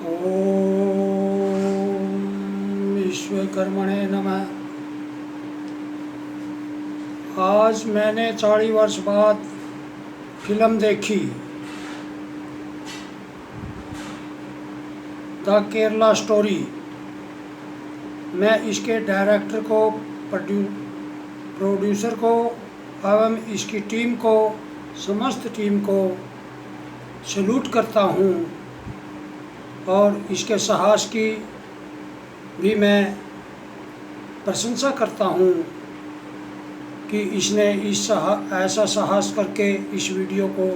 ओम विश्वकर्मणे नमः। आज मैंने 40 वर्ष बाद फिल्म देखी द केरला स्टोरी। मैं इसके डायरेक्टर को, प्रोड्यूसर को एवं इसकी टीम को, समस्त टीम को सैल्यूट करता हूँ और इसके साहस की भी मैं प्रशंसा करता हूँ कि इसने ऐसा साहस करके इस वीडियो को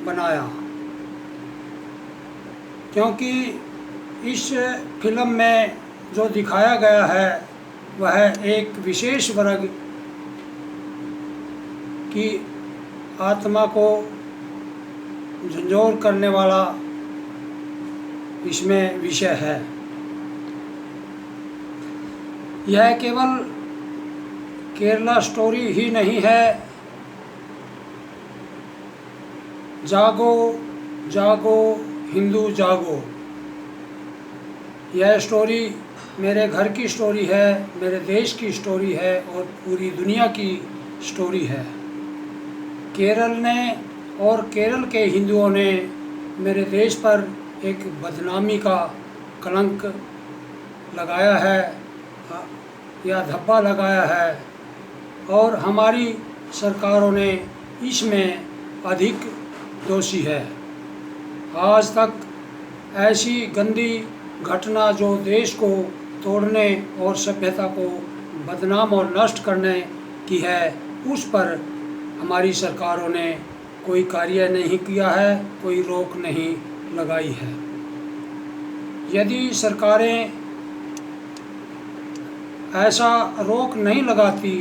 बनाया, क्योंकि इस फिल्म में जो दिखाया गया है वह एक विशेष वर्ग की आत्मा को झंझोर करने वाला इसमें विषय है। यह केवल केरला स्टोरी ही नहीं है। जागो जागो हिंदू जागो, यह स्टोरी मेरे घर की स्टोरी है, मेरे देश की स्टोरी है और पूरी दुनिया की स्टोरी है। केरल ने और केरल के हिंदुओं ने मेरे देश पर एक बदनामी का कलंक लगाया है या धब्बा लगाया है, और हमारी सरकारों ने इसमें अधिक दोषी है। आज तक ऐसी गंदी घटना जो देश को तोड़ने और सभ्यता को बदनाम और नष्ट करने की है, उस पर हमारी सरकारों ने कोई कार्य नहीं किया है, कोई रोक नहीं लगाई है। यदि सरकारें ऐसा रोक नहीं लगाती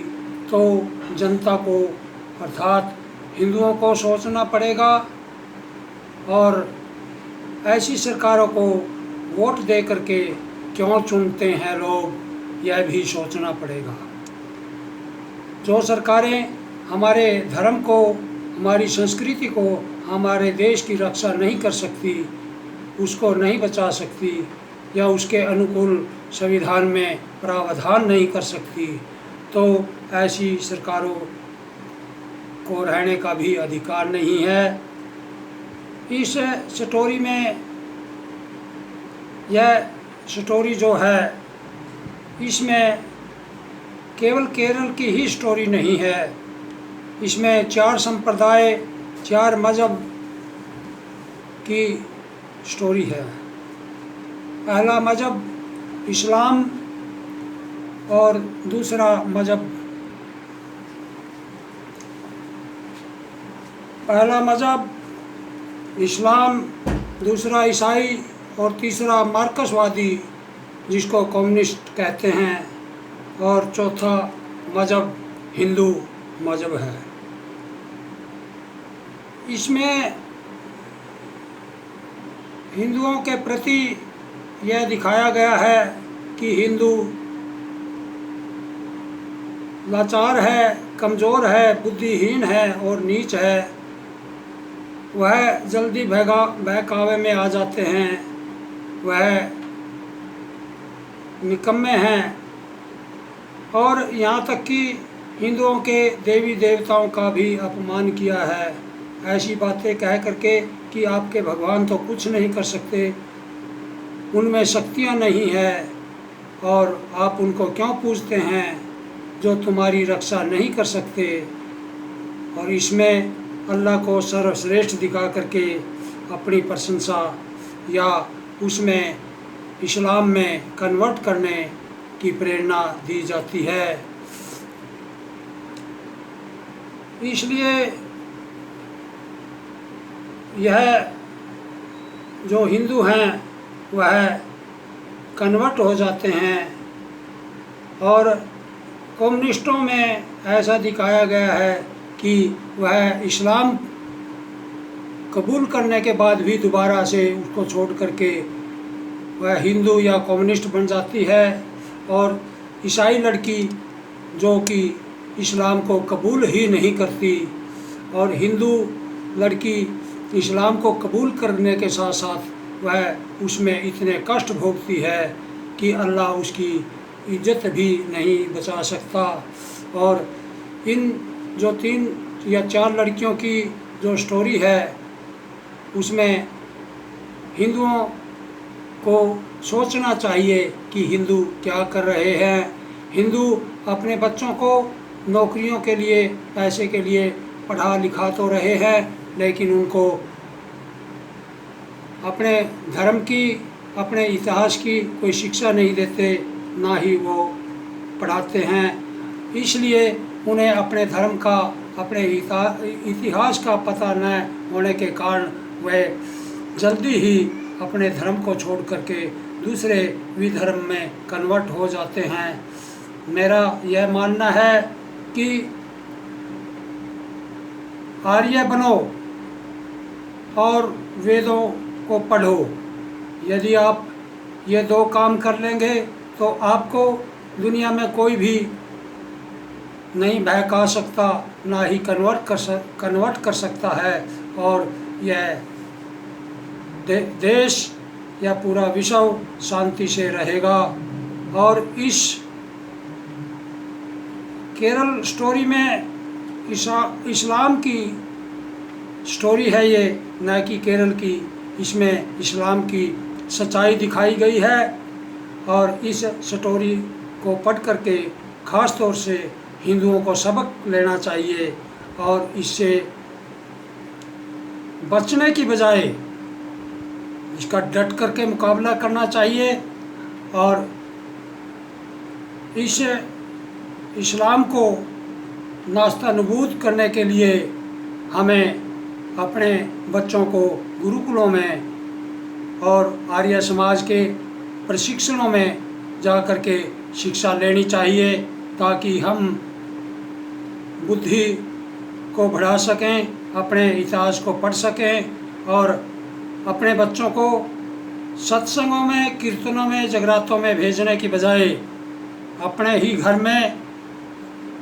तो जनता को अर्थात हिंदुओं को सोचना पड़ेगा और ऐसी सरकारों को वोट दे करके क्यों चुनते हैं लोग, यह भी सोचना पड़ेगा। जो सरकारें हमारे धर्म को, हमारी संस्कृति को, हमारे देश की रक्षा नहीं कर सकती, उसको नहीं बचा सकती या उसके अनुकूल संविधान में प्रावधान नहीं कर सकती, तो ऐसी सरकारों को रहने का भी अधिकार नहीं है। इस स्टोरी में, यह स्टोरी जो है, इसमें केवल केरल की ही स्टोरी नहीं है। इसमें 4 संप्रदाय, 4 मज़हब की स्टोरी है। पहला मज़हब इस्लाम और दूसरा मज़हब, पहला मज़हब इस्लाम, दूसरा ईसाई और तीसरा मार्क्सवादी जिसको कम्युनिस्ट कहते हैं, और चौथा मज़हब हिंदू मज़हब है। इसमें हिंदुओं के प्रति यह दिखाया गया है कि हिंदू लाचार है, कमज़ोर है, बुद्धिहीन है और नीच है। वह जल्दी बहकावे में आ जाते हैं, वह निकम्मे हैं, और यहाँ तक कि हिंदुओं के देवी देवताओं का भी अपमान किया है, ऐसी बातें कह करके कि आपके भगवान तो कुछ नहीं कर सकते, उनमें शक्तियाँ नहीं है और आप उनको क्यों पूजते हैं जो तुम्हारी रक्षा नहीं कर सकते। और इसमें अल्लाह को सर्वश्रेष्ठ दिखा करके अपनी प्रशंसा या उसमें इस्लाम में कन्वर्ट करने की प्रेरणा दी जाती है। इसलिए यह जो हिंदू हैं वह कन्वर्ट हो जाते हैं, और कम्युनिस्टों में ऐसा दिखाया गया है कि वह इस्लाम कबूल करने के बाद भी दोबारा से उसको छोड़ करके वह हिंदू या कम्युनिस्ट बन जाती है, और ईसाई लड़की जो कि इस्लाम को कबूल ही नहीं करती, और हिंदू लड़की इस्लाम को कबूल करने के साथ साथ वह उसमें इतने कष्ट भोगती है कि अल्लाह उसकी इज्जत भी नहीं बचा सकता। और इन जो 3 या 4 लड़कियों की जो स्टोरी है उसमें हिंदुओं को सोचना चाहिए कि हिंदू क्या कर रहे हैं। हिंदू अपने बच्चों को नौकरियों के लिए, पैसे के लिए पढ़ा लिखा तो रहे हैं, लेकिन उनको अपने धर्म की, अपने इतिहास की कोई शिक्षा नहीं देते, ना ही वो पढ़ाते हैं। इसलिए उन्हें अपने धर्म का, अपने इतिहास का पता न होने के कारण वह जल्दी ही अपने धर्म को छोड़ करके दूसरे विधर्म में कन्वर्ट हो जाते हैं। मेरा यह मानना है कि आर्य बनो और वेदों को पढ़ो। यदि आप ये 2 काम कर लेंगे तो आपको दुनिया में कोई भी नहीं बहका सकता, ना ही कन्वर्ट कर सकता है। और यह देश या पूरा विश्व शांति से रहेगा। और इस केरल स्टोरी में इस्लाम की स्टोरी है ये, न कि केरल की। इसमें इस्लाम की सच्चाई दिखाई गई है। और इस स्टोरी को पढ़ करके ख़ास तौर से हिंदुओं को सबक लेना चाहिए और इससे बचने की बजाय इसका डट करके मुकाबला करना चाहिए। और इस इस्लाम को नास्तानुबूद करने के लिए हमें अपने बच्चों को गुरुकुलों में और आर्य समाज के प्रशिक्षणों में जा कर के शिक्षा लेनी चाहिए, ताकि हम बुद्धि को बढ़ा सकें, अपने इतिहास को पढ़ सकें और अपने बच्चों को सत्संगों में, कीर्तनों में, जगरातों में भेजने की बजाय अपने ही घर में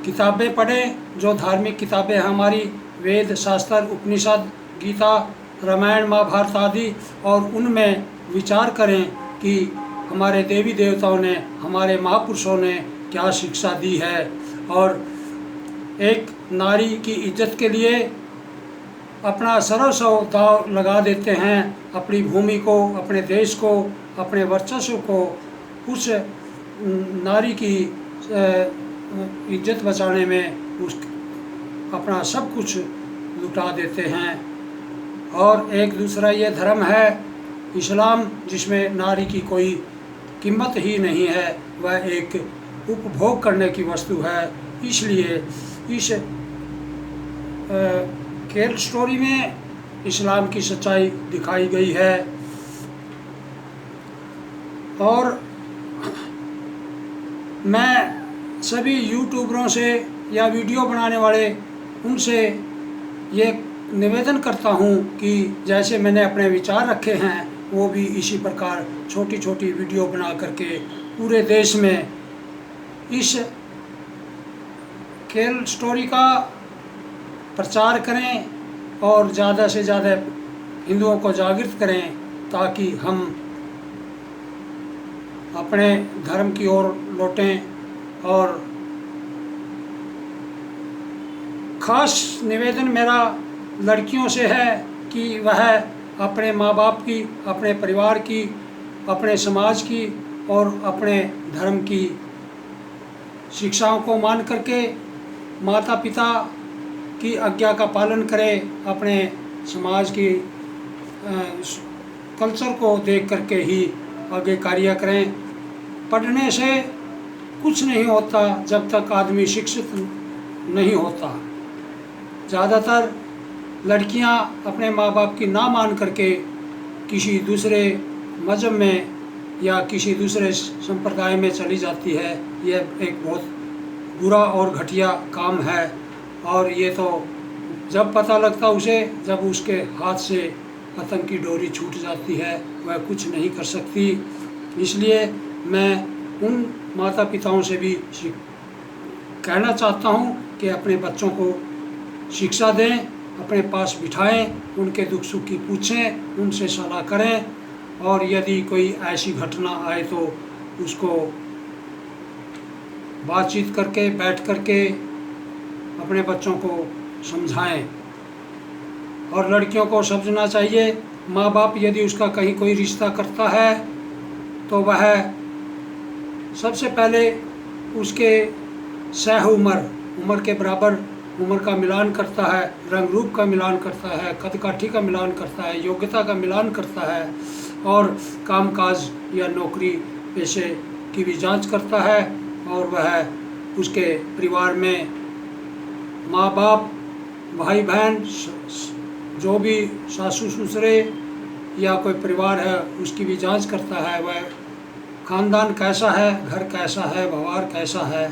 किताबें पढ़ें। जो धार्मिक किताबें हमारी वेद, शास्त्र, उपनिषद, गीता, रामायण, महाभारत आदि, और उनमें विचार करें कि हमारे देवी देवताओं ने, हमारे महापुरुषों ने क्या शिक्षा दी है। और एक नारी की इज्जत के लिए अपना सर्वस्व दांव लगा देते हैं, अपनी भूमि को, अपने देश को, अपने वर्चस्व को, उस नारी की इज्जत बचाने में उस अपना सब कुछ लुटा देते हैं। और एक दूसरा ये धर्म है इस्लाम, जिसमें नारी की कोई कीमत ही नहीं है, वह एक उपभोग करने की वस्तु है। इसलिए इस केरल स्टोरी में इस्लाम की सच्चाई दिखाई गई है। और मैं सभी यूट्यूबरों से या वीडियो बनाने वाले उनसे ये निवेदन करता हूँ कि जैसे मैंने अपने विचार रखे हैं, वो भी इसी प्रकार छोटी छोटी वीडियो बना करके पूरे देश में इस केरल स्टोरी का प्रचार करें और ज़्यादा से ज़्यादा हिंदुओं को जागृत करें, ताकि हम अपने धर्म की ओर लौटें। और ख़ास निवेदन मेरा लड़कियों से है कि वह अपने माँ बाप की, अपने परिवार की, अपने समाज की और अपने धर्म की शिक्षाओं को मान करके माता पिता की आज्ञा का पालन करें, अपने समाज की कल्चर को देख करके ही आगे कार्य करें। पढ़ने से कुछ नहीं होता जब तक आदमी शिक्षित नहीं होता। ज़्यादातर लड़कियां अपने माँ बाप की ना मान करके किसी दूसरे मज़हब में या किसी दूसरे संप्रदाय में चली जाती है। यह एक बहुत बुरा और घटिया काम है। और ये तो जब पता लगता उसे, जब उसके हाथ से पतंग की डोरी छूट जाती है, वह कुछ नहीं कर सकती। इसलिए मैं उन माता पिताओं से भी कहना चाहता हूँ कि अपने बच्चों को शिक्षा दें, अपने पास बिठाएं, उनके दुख सुख की पूछें, उनसे सलाह करें और यदि कोई ऐसी घटना आए तो उसको बातचीत करके बैठ करके अपने बच्चों को समझाएं। और लड़कियों को समझना चाहिए, माँ बाप यदि उसका कहीं कोई रिश्ता करता है तो वह सबसे पहले उसके सह उम्र के बराबर उम्र का मिलान करता है, रंग रूप का मिलान करता है, कद काठी का मिलान करता है, योग्यता का मिलान करता है और कामकाज या नौकरी पेशे की भी जांच करता है। और वह उसके परिवार में माँ बाप, भाई बहन, जो भी सासू ससुरे या कोई परिवार है उसकी भी जांच करता है। वह ख़ानदान कैसा है, घर कैसा है, व्यवहार कैसा है,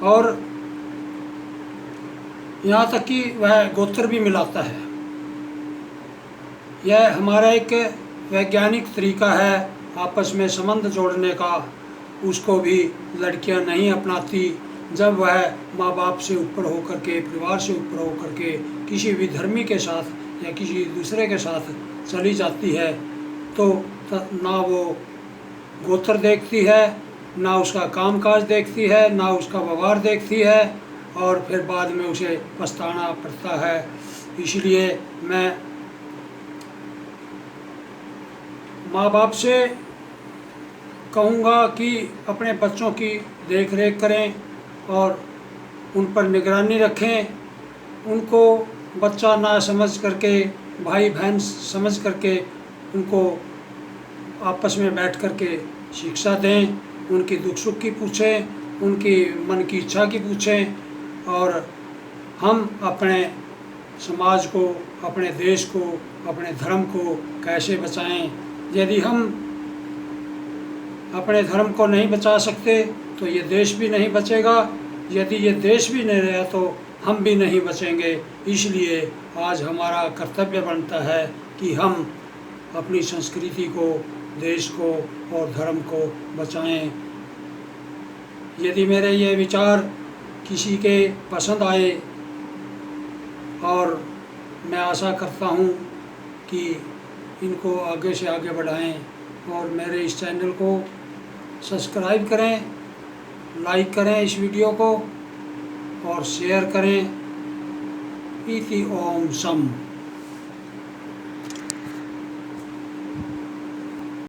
और यहाँ तक कि वह गोत्र भी मिलाता है। यह हमारा एक वैज्ञानिक तरीका है आपस में संबंध जोड़ने का। उसको भी लड़कियां नहीं अपनाती। जब वह माँ बाप से ऊपर होकर के, परिवार से ऊपर होकर के किसी भी धर्मी के साथ या किसी दूसरे के साथ चली जाती है तो ना वो गोत्र देखती है, ना उसका कामकाज देखती है, ना उसका व्यवहार देखती है, और फिर बाद में उसे पछताना पड़ता है। इसलिए मैं माँ बाप से कहूँगा कि अपने बच्चों की देख रेख करें और उन पर निगरानी रखें। उनको बच्चा ना समझ करके, भाई बहन समझ करके उनको आपस में बैठ करके शिक्षा दें, उनकी दुख सुख की पूछें, उनकी मन की इच्छा की पूछें, और हम अपने समाज को, अपने देश को, अपने धर्म को कैसे बचाएं। यदि हम अपने धर्म को नहीं बचा सकते तो ये देश भी नहीं बचेगा। यदि ये देश भी नहीं रहा तो हम भी नहीं बचेंगे। इसलिए आज हमारा कर्तव्य बनता है कि हम अपनी संस्कृति को, देश को और धर्म को बचाएं। यदि मेरे ये विचार किसी के पसंद आए, और मैं आशा करता हूँ कि इनको आगे से आगे बढ़ाएं, और मेरे इस चैनल को सब्सक्राइब करें, लाइक करें इस वीडियो को और शेयर करें। इति ओम सम।